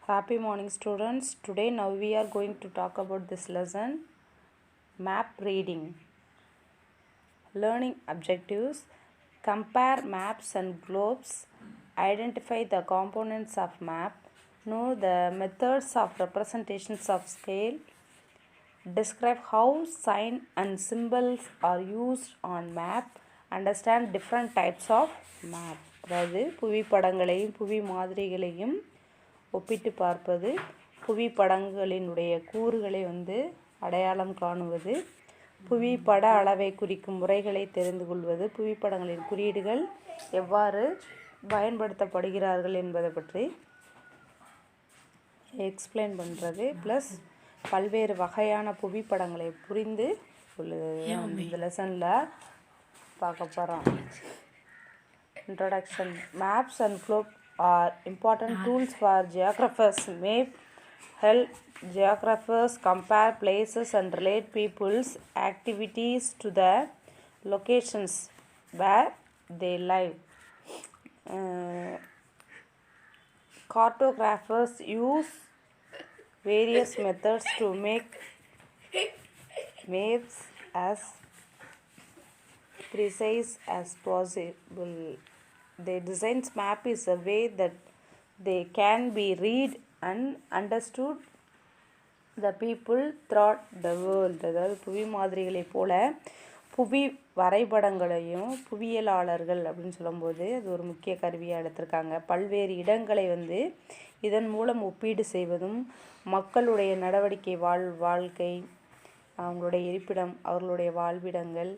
Happy morning, students. Today now we are going to talk about this lesson, map reading. Learning objectives: compare maps and globes, identify the components of map, know the methods of representations of scale, describe how sign and symbols are used on map, understand different types of map. அதாவது புவிப்படங்களையும் புவி மாதிரிகளையும் ஒப்பிட்டு பார்ப்பது, புவிப்படங்களினுடைய கூறுகளை அடையாளம் காணுவது, புவிப்பட அளவை குறிக்கும் முறைகளை தெரிந்து கொள்வது, புவிப்படங்களின் குறியீடுகள் எவ்வாறு பயன்படுத்தப்படுகிறார்கள் என்பதை பற்றி எக்ஸ்பிளைன் பண்ணுறது, ப்ளஸ் பல்வேறு வகையான புவிப்படங்களை புரிந்து கொள்ளுது. இந்த லெசனில் பார்க்க போகிறோம். Introduction. Maps and globe are important tools for geographers. Map help geographers compare places and relate people's activities to the locations where they live. Cartographers use various methods to make maps as precise as possible. Their designs map is a way that they can be read and understood the people throughout the world. அதாவது புவி மாதிரிகளைப் போல புவி வரைபடங்களையும் புவியியலாளர்கள் அப்படின்னு சொல்லும்போது அது ஒரு முக்கிய கருவியாக எடுத்திருக்காங்க. பல்வேறு இடங்களை இதன் மூலம் ஒப்பீடு செய்வதும், மக்களுடைய நடவடிக்கை வாழ்க்கை, அவங்களுடைய இருப்பிடம், அவர்களுடைய வாழ்விடங்கள்,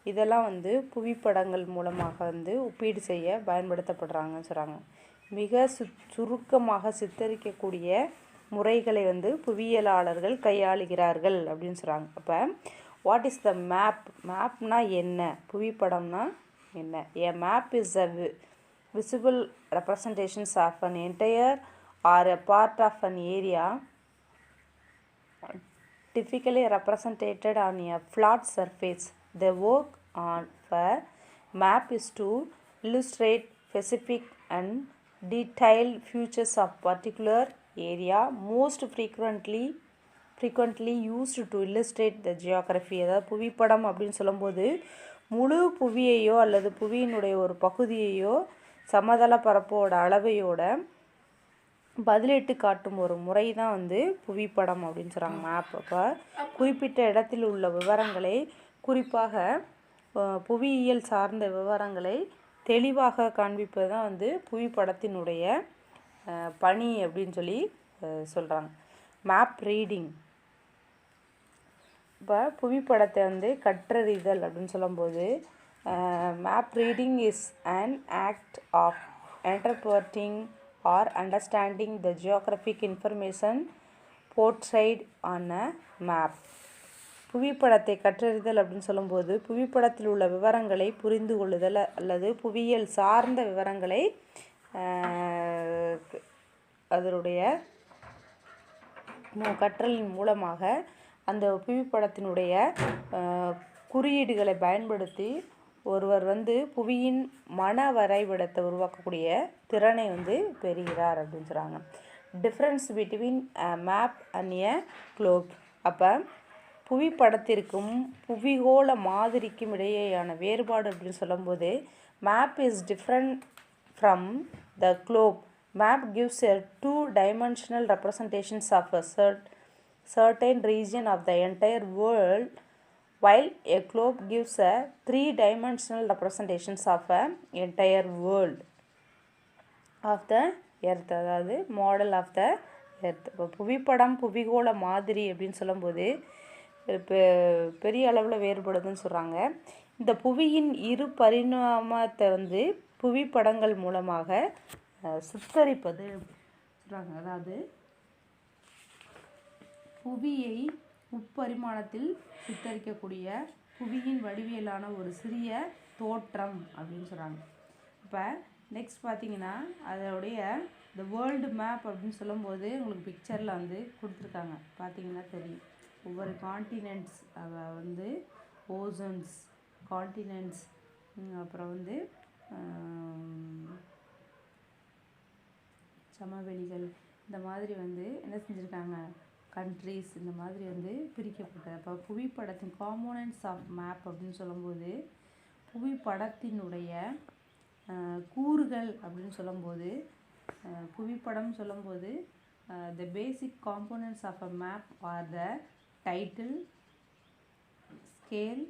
இதெல்லாம் புவிப்படங்கள் மூலமாக ஒப்பீடு செய்ய பயன்படுத்தப்படுறாங்கன்னு சொல்கிறாங்க. மிக சுருக்கமாக சித்தரிக்கக்கூடிய முறைகளை புவியியலாளர்கள் கையாளுகிறார்கள் அப்படின்னு சொல்கிறாங்க. அப்போ வாட் இஸ் த மேப்? மேப்னா என்ன? புவிப்படம்னா என்ன? A map is a visible representations of an entire or a part of an area typically represented on a flat surface. The work on a map is to illustrate specific and detailed features of particular area, most frequently used to illustrate the geography. அதாவது புவிப்படம் அப்படின்னு சொல்லும்போது முழு புவியையோ அல்லது புவியினுடைய ஒரு பகுதியையோ சமதள பரப்போட அளவையோட பதிலிட்டு காட்டும் ஒரு முறை தான் புவிப்படம் அப்படின்னு சொல்கிறாங்க, மேப். அப்போ குறிப்பிட்ட இடத்தில் உள்ள விவரங்களை, குறிப்பாக புவியியல் சார்ந்த விவரங்களை தெளிவாக காண்பிப்பது தான் புவிப்படத்தினுடைய பணி அப்படின்னு சொல்லி சொல்கிறாங்க. Map reading. இப்போ புவிப்படத்தை கற்றறிதல் அப்படின்னு சொல்லும்போது map reading is an act of interpreting or understanding the geographic information portrayed on a map. புவிப்படத்தை கற்றறிதல் அப்படின்னு சொல்லும்போது புவிப்படத்தில் உள்ள விவரங்களை புரிந்து கொள்ளுதல் அல்லது புவியியல் சார்ந்த விவரங்களை அதனுடைய கற்றலின் மூலமாக அந்த புவிப்படத்தினுடைய குறியீடுகளை பயன்படுத்தி ஒருவர் புவியின் மன வரைபடத்தை உருவாக்கக்கூடிய திறனை பெறுகிறார் அப்படின்னு சொல்கிறாங்க. Difference between map and a Globe. அப்போ புவிப்படத்திற்கும் புவிகோள மாதிரிக்கும் இடையேயான வேறுபாடு அப்படின்னு சொல்லும்போது map is different from the Globe. Map gives a 2-dimensional representations of a certain region of the entire world, while a globe gives a 3-dimensional representations of a entire world of the earth. அதாவது model of the earth. இப்போ புவிப்படம் புவிகோள மாதிரி அப்படின்னு சொல்லும்போது பெரிய அளவில் வேறுபடுதுன்னு சொல்கிறாங்க. இந்த புவியின் இரு பரிணாமத்தை புவிப்படங்கள் மூலமாக சித்தரிப்பது சொல்கிறாங்க. அதாவது புவியை முப்பரிமாணத்தில் சித்தரிக்கக்கூடிய புவியின் வடிவியலான ஒரு சிறிய தோற்றம் அப்படின்னு சொல்கிறாங்க. இப்போ நெக்ஸ்ட் பார்த்தீங்கன்னா அதோடைய இந்த வேர்ல்டு மேப் அப்படின்னு சொல்லும்போது உங்களுக்கு பிக்சரில் கொடுத்துருக்காங்க, பார்த்தீங்கன்னா தெரியும். ஒவ்வொரு காண்டினென்ட்ஸ் ஓசன்ஸ் காண்டினென்ட்ஸ், அப்புறம் சமவெளிகள், இந்த மாதிரி வந்து என்ன செஞ்சுருக்காங்க, கண்ட்ரீஸ் இந்த மாதிரி வந்து பிரிக்கப்பட்டது. அப்போ புவிப்படத்தின் காம்போனன்ட்ஸ் ஆஃப் மேப் அப்படின்னு சொல்லும்போது புவிப்படத்தினுடைய கூறுகள் அப்படின்னு சொல்லும்போது புவிப்படம் சொல்லும்போது the basic components of a map are the title, scale,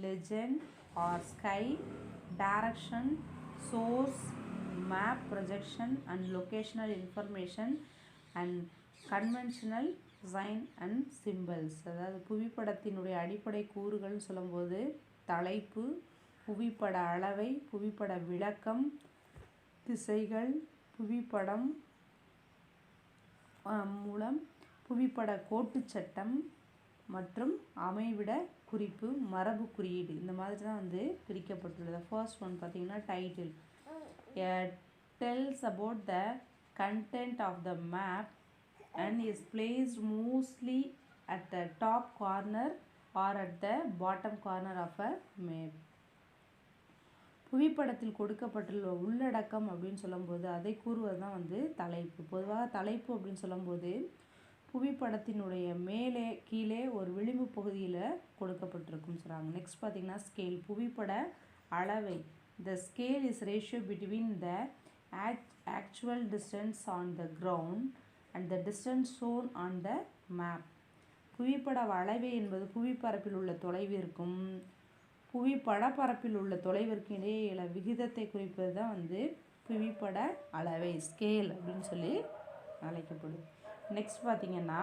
legend or sky, direction, source, map projection and locational information and conventional sign and symbols. அதாவது புவிப்படத்தினுடைய அடிப்படை கூறுகள்னு சொல்லும்போது தலைப்பு, புவிப்பட அளவை, புவிப்பட விளக்கம், திசைகள், புவிப்படம் மூலம் புவிப்பட கோட்டுச் சட்டம் மற்றும் அமைவிட குறிப்பு, மரபு குறியீடு இந்த மாதிரி தான் வந்து பிரிக்கப்பட்டுள்ளது. ஃபர்ஸ்ட் ஒன் பார்த்தீங்கன்னா title. Tells about the content of the map and is placed mostly at the top corner or at the bottom corner of a map. புவிப்படத்தில் கொடுக்கப்பட்டுள்ள உள்ளடக்கம் அப்படின்னு சொல்லும்போது அதை கூறுவது தான் வந்து தலைப்பு. பொதுவாக தலைப்பு அப்படின்னு சொல்லும்போது புவிப்படத்தினுடைய மேலே கீழே ஒரு விளிம்பு பகுதியில் கொடுக்கப்பட்டிருக்குன்னு சொல்கிறாங்க. நெக்ஸ்ட் பார்த்திங்கன்னா ஸ்கேல், புவிப்பட அளவை. The scale is ratio between the actual distance on the ground and the distance shown on the map. புவிப்பட அளவை என்பது புவிப்பரப்பில் உள்ள தொலைவிற்கும் புவிப்படப்பரப்பில் உள்ள தொலைவிற்கு இடையே விகிதத்தை குறிப்பது தான் வந்து புவிப்பட அளவை, ஸ்கேல் அப்படின்னு சொல்லி அழைக்கப்படும். நெக்ஸ்ட் பார்த்திங்கன்னா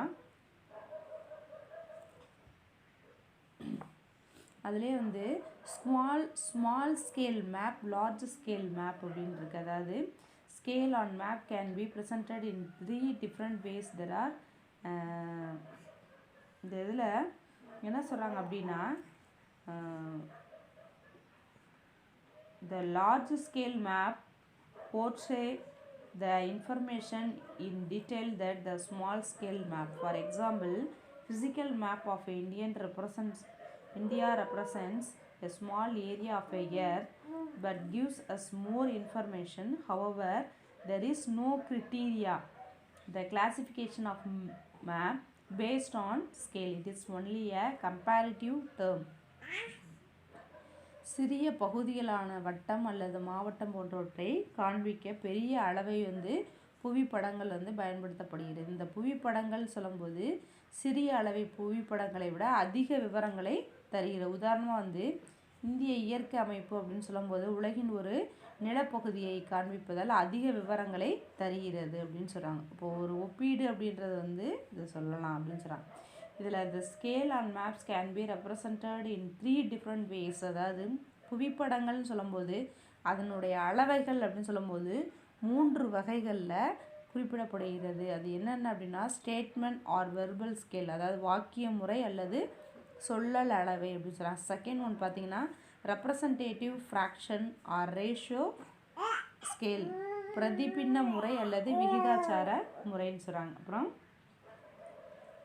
அதிலே வந்து small scale map, large scale map அப்படின்னு இருக்குது. அதாவது scale on map can be presented in 3 different ways. There are இந்த இதில் என்ன சொல்கிறாங்க அப்படின்னா the large scale map portray the information in detail that the small scale map. For example, physical map of India represents a small area of a earth but gives us more information. However, there is no criteria the classification of map based on scale. It is only a comparative term. சிறிய பகுதிகளான வட்டம் அல்லது மாவட்டம் போன்றவற்றை காண்பிக்க பெரிய அளவை வந்து புவிப்படங்கள் வந்து பயன்படுத்தப்படுகிறது. இந்த புவிப்படங்கள் சொல்லும்போது சிறிய அளவை புவிப்படங்களை விட அதிக விவரங்களை தருகிறது. உதாரணமாக வந்து இந்திய இயற்கை அமைப்பு அப்படின்னு சொல்லும்போது உலகின் ஒரு நிலப்பகுதியை காண்பிப்பதால் அதிக விவரங்களை தருகிறது அப்படின்னு சொல்கிறாங்க. இப்போது ஒரு ஒப்பீடு அப்படின்றது வந்து இதை சொல்லலாம் அப்படின்னு சொல்கிறாங்க. இதில் the scale on maps can be represented in 3 different ways. அதாவது புவிப்படங்கள்னு சொல்லும்போது அதனுடைய அளவைகள் அப்படின்னு சொல்லும்போது 3 வகைகளில் குறிப்பிடப்படுகிறது. அது என்னென்ன அப்படின்னா ஸ்டேட்மெண்ட் ஆர் வெர்பல் ஸ்கேல், அதாவது வாக்கிய முறை அல்லது சொல்லல் அளவை அப்படின்னு சொல்கிறாங்க. செகண்ட் ஒன் பார்த்திங்கன்னா representative fraction or ratio scale, பிரதிபின்ன முறை அல்லது விகிதாச்சார முறைன்னு சொல்கிறாங்க. அப்புறம்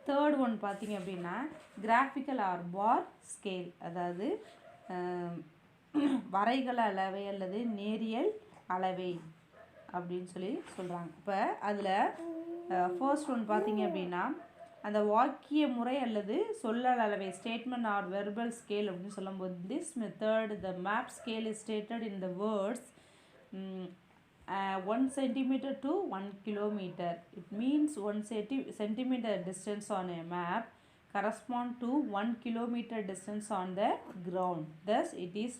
தேர்ட் ஒன் பார்த்திங்க அப்படின்னா கிராஃபிக்கல் ஆர் பார் ஸ்கேல், அதாவது வரைகல அளவை அல்லது நேரியல் அளவை அப்படின்னு சொல்லி சொல்கிறாங்க. இப்போ அதில் ஃபர்ஸ்ட் ஒன் பார்த்திங்க அப்படின்னா அந்த வாக்கிய முறை அல்லது சொல்லல் அளவை ஸ்டேட்மெண்ட் ஆர் வெர்பல் ஸ்கேல் அப்படின்னு சொல்லும்போது this method the map scale is stated in the words 1 centimeter to 1 kilometer. It means 1 centimeter distance on a map correspond to 1 kilometer distance on the ground. Thus, it is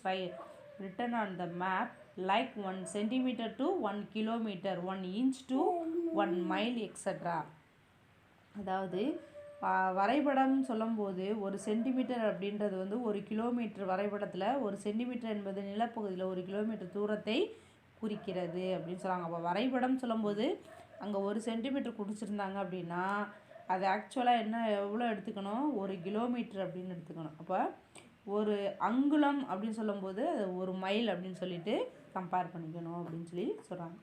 written on the map like 1 centimeter to 1 kilometer, 1 inch to 1 mile, etc. அதாவது வரைபடம் சொல்லும்போது ஒரு centimetre அப்படின்றது வந்து ஒரு kilometre வரைபடத்தில் ஒரு centimetre என்பது நிலப்பகுதியில் ஒரு கிலோமீட்டர் தூரத்தை குறிக்கிறது அப்படின்னு சொல்கிறாங்க. அப்போ வரைபடம் சொல்லும்போது அங்கே 1 சென்டிமீட்டர் குறிச்சிருந்தாங்க அப்படின்னா அது ஆக்சுவலாக என்ன எவ்வளோ எடுத்துக்கணும், 1 கிலோமீட்டர் அப்படின்னு எடுத்துக்கணும். அப்போ ஒரு அங்குலம் அப்படின்னு சொல்லும்போது அது 1 மைல் அப்படின்னு சொல்லிட்டு கம்பேர் பண்ணிக்கணும் அப்படின்னு சொல்லி சொல்கிறாங்க.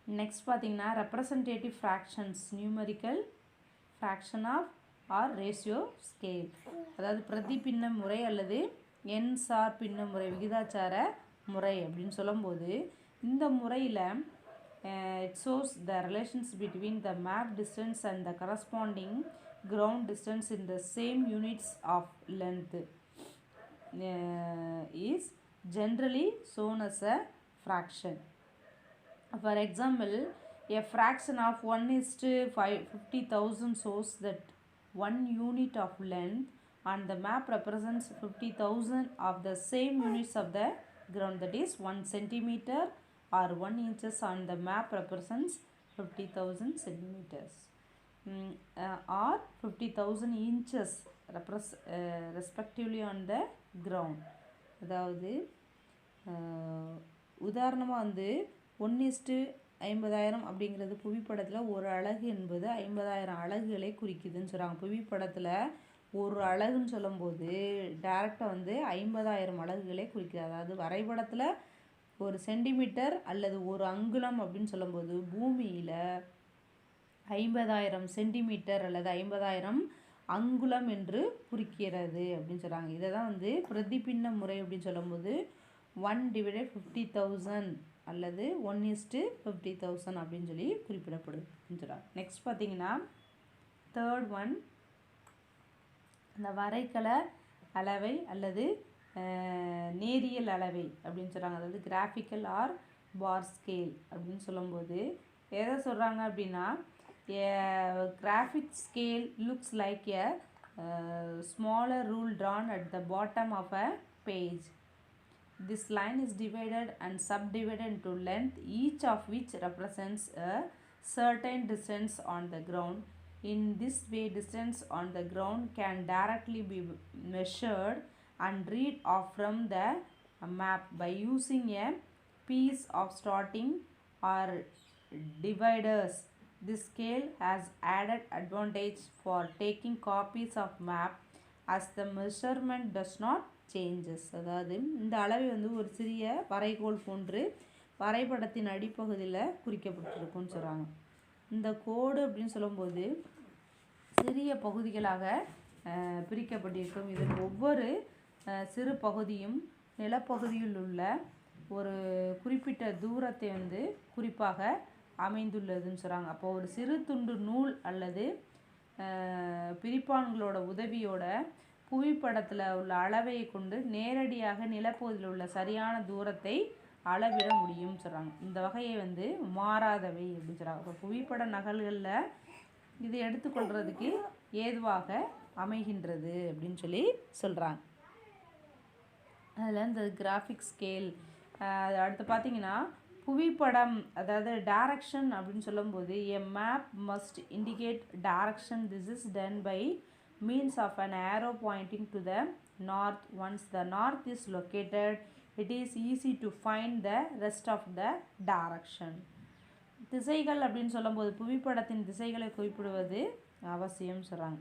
நெக்ஸ்ட் பார்த்திங்கன்னா representative fractions, numerical fraction of or ratio scale, அதாவது பிரதிபின்ன முறை அல்லது எண்சார் பின்ன முறை, விகிதாச்சார முறை அப்படின்னு சொல்லும்போது இந்த முறையில் It shows the relations between the map distance and the corresponding ground distance in the same units of length. Is generally shown as a fraction. For example, a fraction of 1:50,000 shows that 1 unit of length and the map represents 50,000 of the same units of the ground, that is 1 centimeter or 1 inches on the map represents 50,000 centimeters or 50,000 inches respectively on the ground. அதாவது உதாரணமாக வந்து 1:50,000 அப்படிங்கிறது புவிப்படத்தில் ஒரு அலகு என்பது 50,000 அலகுகளை குறிக்குதுன்னு சொல்கிறாங்க. புவிப்படத்தில் ஒரு அலகுன்னு சொல்லும்போது டேரெக்டாக வந்து 50,000 அலகுகளை குறிக்குது. அதாவது வரைபடத்தில் ஒரு சென்டிமீட்டர் அல்லது ஒரு அங்குலம் அப்படின்னு சொல்லும்போது பூமியில் 50,000 சென்டிமீட்டர் அல்லது 50,000 அங்குலம் என்று குறிக்கிறது அப்படின்னு சொல்கிறாங்க. இதை தான் வந்து பிரதிபின்ன முறை அப்படின்னு சொல்லும்போது 1/50,000 அல்லது 1:50,000 அப்படின்னு சொல்லி குறிப்பிடப்படுது அப்படின்னு சொல்கிறாங்க. நெக்ஸ்ட் பார்த்தீங்கன்னா தேர்ட் ஒன், இந்த வரைகல அளவை அல்லது நேரியல் அளவை அப்படின்னு சொல்கிறாங்க. அதாவது கிராஃபிக்கல் ஆர் பார் ஸ்கேல் அப்படின்னு சொல்லும்போது எதை சொல்கிறாங்க அப்படின்னா, graphic scale looks like a smaller rule drawn at the bottom of a page. This line is divided and subdivided into length, each of which represents a certain distance on the ground. In this way, distance on the ground can directly be measured and read off from the map by using a piece of starting or dividers. This scale has added advantage for taking copies of map as the measurement does not changes. அதாவது இந்த அளவை வந்து ஒரு சிறிய வரைகோல் போன்று வரைபடத்தின் அடிப்பகுதியில் குறிக்கப்பட்டிருக்குன்னு சொல்கிறாங்க. இந்த கோடு அப்படின்னு சொல்லும்போது சிறிய பகுதிகளாக பிரிக்கப்பட்டிருக்கும். இதன் ஒவ்வொரு சிறு பகுதியும் நிலப்பகுதியில் உள்ள ஒரு குறிப்பிட்ட தூரத்தை வந்து குறிப்பாக அமைந்துள்ளதுன்னு சொல்கிறாங்க. அப்போ ஒரு சிறு துண்டு நூல் அல்லது பிரிப்பான்களோட உதவியோட புவிப்படத்தில் உள்ள அளவை கொண்டு நேரடியாக நிலப்பகுதியில் உள்ள சரியான தூரத்தை அளவிட முடியும்னு சொல்கிறாங்க. இந்த வகையை வந்து மாறாதவை அப்படின்னு சொல்கிறாங்க. இப்போ புவிப்பட நகல்களில் இது எடுத்துக்கொள்கிறதுக்கு ஏதுவாக அமைகின்றது அப்படின்னு சொல்லி சொல்கிறாங்க. அதில் இந்த கிராஃபிக் ஸ்கேல் அடுத்து பார்த்திங்கன்னா புவிப்படம், அதாவது டைரக்ஷன் அப்படின்னு சொல்லும்போது a map must indicate direction. This is done by means of an arrow pointing to the north. Once the north is located, it is easy to find the rest of the direction. திசைகள் அப்படின்னு சொல்லும்போது புவிப்படத்தின் திசைகளை குறிப்பிடுவது அவசியம் சொல்கிறாங்க.